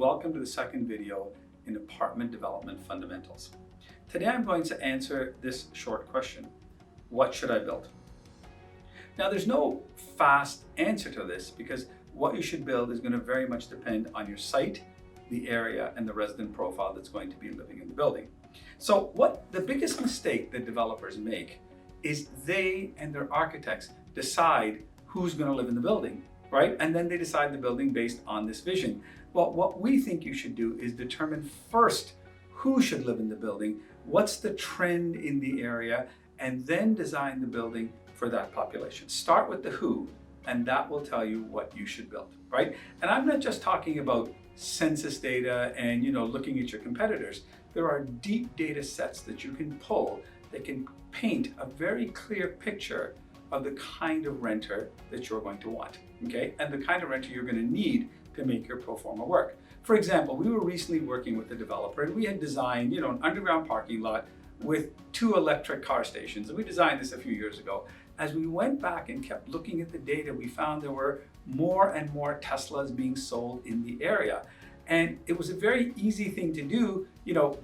Welcome to the second video in Apartment Development Fundamentals. Today I'm going to answer this short question. What should I build? Now there's no fast answer to this because what you should build is going to very much depend on your site, the area, and the resident profile that's going to be living in the building. So what the biggest mistake that developers make is they and their architects decide who's going to live in the building, right? And then they decide the building based on this vision. Well, what we think you should do is determine first who should live in the building, what's the trend in the area, and then design the building for that population. Start with the who, and that will tell you what you should build, right? And I'm not just talking about census data and looking at your competitors. There are deep data sets that you can pull that can paint a very clear picture of the kind of renter that you're going to want, okay? And the kind of renter you're going to need to make your pro forma work. For example, we were recently working with a developer and we had designed, an underground parking lot with 2 electric car stations. And we designed this a few years ago. As we went back and kept looking at the data, we found there were more and more Teslas being sold in the area. And it was a very easy thing to do,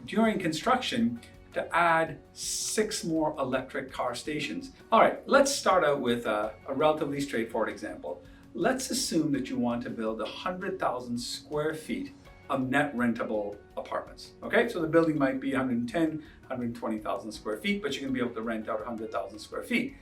during construction, to add 6 more electric car stations. All right, let's start out with a relatively straightforward example. Let's assume that you want to build 100,000 square feet of net rentable apartments. Okay, so the building might be 120,000 square feet, but you're going to be able to rent out 100,000 square feet.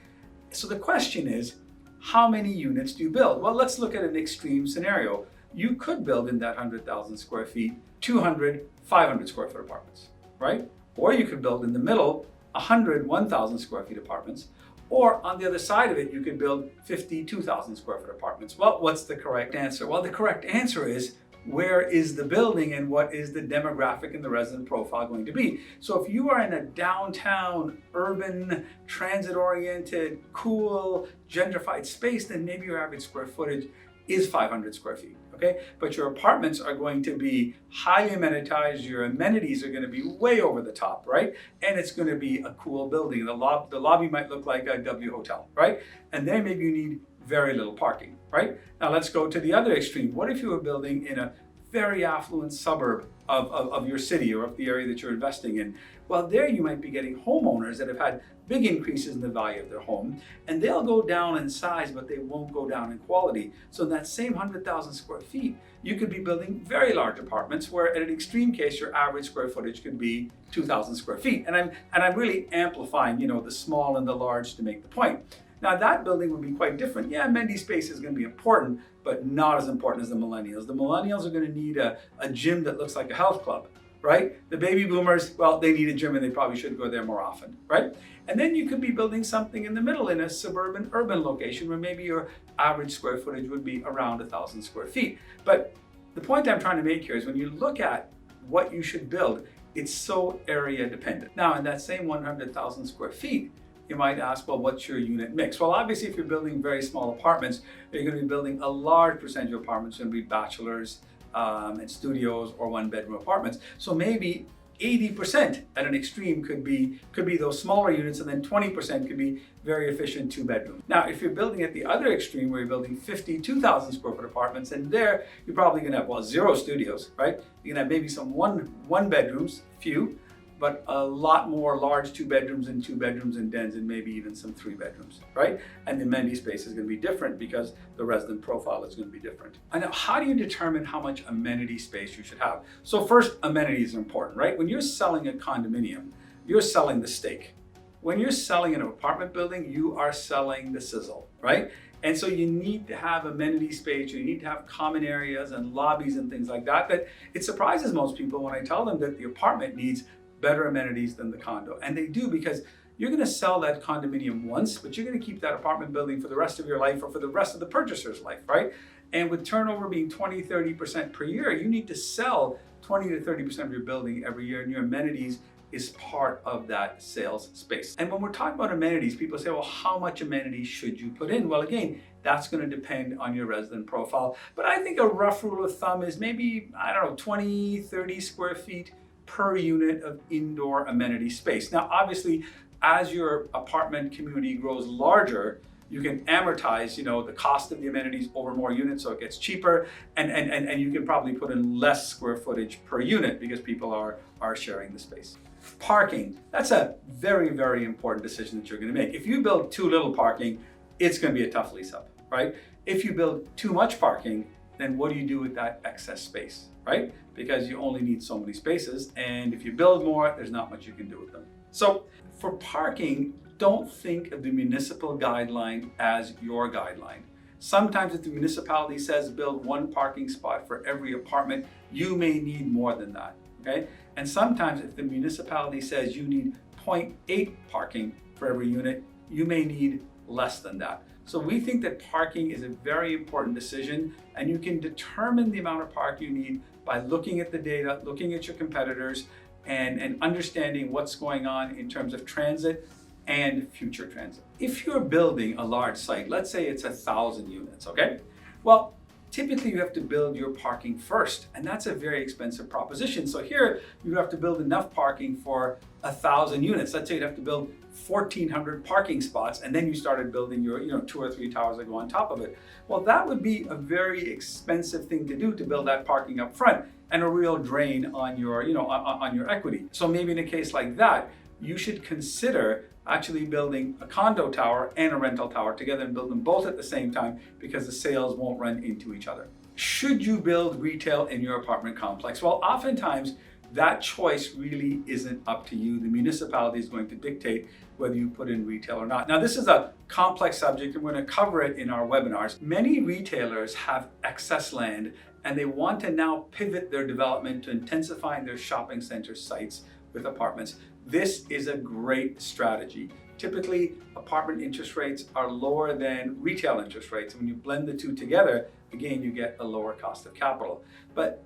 So the question is, how many units do you build? Well, let's look at an extreme scenario. You could build in that 100,000 square feet 200, 500 square foot apartments, right? Or you could build in the middle 100, 1,000 square feet apartments. Or on the other side of it, you could build 52,000 square foot apartments. Well, what's the correct answer? Well, the correct answer is, where is the building and what is the demographic and the resident profile going to be? So if you are in a downtown, urban, transit-oriented, cool, gentrified space, then maybe your average square footage is 500 square feet, okay? But your apartments are going to be highly amenitized, your amenities are going to be way over the top, right? And it's going to be a cool building. The lobby might look like a W Hotel, right? And then maybe you need very little parking, right? Now let's go to the other extreme. What if you were building in a very affluent suburb of your city or of the area that you're investing in? Well, there you might be getting homeowners that have had big increases in the value of their home, and they'll go down in size, but they won't go down in quality. So in that same 100,000 square feet, you could be building very large apartments where in an extreme case, your average square footage could be 2,000 square feet. And I'm really amplifying, the small and the large to make the point. Now that building would be quite different. Yeah, amenity space is going to be important, but not as important as the millennials. The millennials are going to need a gym that looks like a health club, right? The baby boomers, well, they need a gym and they probably should go there more often, right? And then you could be building something in the middle in a suburban urban location where maybe your average square footage would be around 1,000 square feet. But the point I'm trying to make here is when you look at what you should build, it's so area dependent. Now in that same 100,000 square feet, you might ask, well, what's your unit mix? Well, obviously, if you're building very small apartments, you're going to be building a large percentage of apartments going to be bachelors and studios or 1-bedroom apartments. So maybe 80% at an extreme could be those smaller units, and then 20% could be very efficient 2-bedroom. Now, if you're building at the other extreme where you're building 52,000 square foot apartments, and there you're probably going to have, 0 studios, right? You're going to have maybe some one bedrooms, few, but a lot more large 2-bedrooms and 2-bedrooms and dens, and maybe even some 3-bedrooms, right? And the amenity space is going to be different because the resident profile is going to be different. And now, how do you determine how much amenity space you should have? So first, amenities are important, right? When you're selling a condominium, you're selling the steak. When you're selling an apartment building, you are selling the sizzle, right? And so you need to have amenity space, you need to have common areas and lobbies and things like that. But it surprises most people when I tell them that the apartment needs better amenities than the condo. And they do, because you're going to sell that condominium once, but you're going to keep that apartment building for the rest of your life or for the rest of the purchaser's life, right? And with turnover being 20, 30% per year, you need to sell 20 to 30% of your building every year, and your amenities is part of that sales space. And when we're talking about amenities, people say, well, how much amenities should you put in? Well, again, that's going to depend on your resident profile. But I think a rough rule of thumb is maybe, 20, 30 square feet per unit of indoor amenity space. Now, obviously, as your apartment community grows larger, You can amortize, the cost of the amenities over more units, so it gets cheaper, and you can probably put in less square footage per unit because people are sharing the space. Parking, that's a very, very important decision that you're going to make. If you build too little parking, it's going to be a tough lease up, right? If you build too much parking, then what do you do with that excess space, right? Because you only need so many spaces, and if you build more, there's not much you can do with them. So for parking, don't think of the municipal guideline as your guideline. Sometimes if the municipality says build 1 parking spot for every apartment, you may need more than that, okay? And sometimes if the municipality says you need 0.8 parking for every unit, you may need less than that. So we think that parking is a very important decision, and you can determine the amount of parking you need by looking at the data, looking at your competitors, and understanding what's going on in terms of transit and future transit. If you're building a large site, let's say it's 1,000 units, okay? Well, typically you have to build your parking first, and that's a very expensive proposition. So here you have to build enough parking for 1,000 units. Let's say you'd have to build 1,400 parking spots, and then you started building your 2 or 3 towers that go on top of it. Well, that would be a very expensive thing to do, to build that parking up front, and a real drain on your on your equity. So maybe in a case like that, you should consider actually building a condo tower and a rental tower together, and build them both at the same time, because the sales won't run into each other. Should you build retail in your apartment complex? Well, oftentimes that choice really isn't up to you. The municipality is going to dictate whether you put in retail or not. Now, this is a complex subject, and we're going to cover it in our webinars. Many retailers have excess land, and they want to now pivot their development to intensifying their shopping center sites with apartments. This is a great strategy. Typically, apartment interest rates are lower than retail interest rates. And when you blend the two together, again, you get a lower cost of capital. But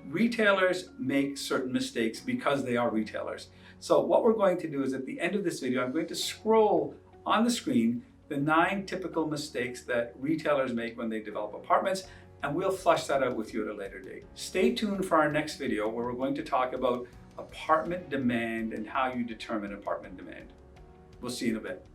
retailers make certain mistakes because they are retailers. So what we're going to do is, at the end of this video, I'm going to scroll on the screen the 9 typical mistakes that retailers make when they develop apartments, and we'll flush that out with you at a later date. Stay tuned for our next video, where we're going to talk about apartment demand and how you determine apartment demand. We'll see you in a bit.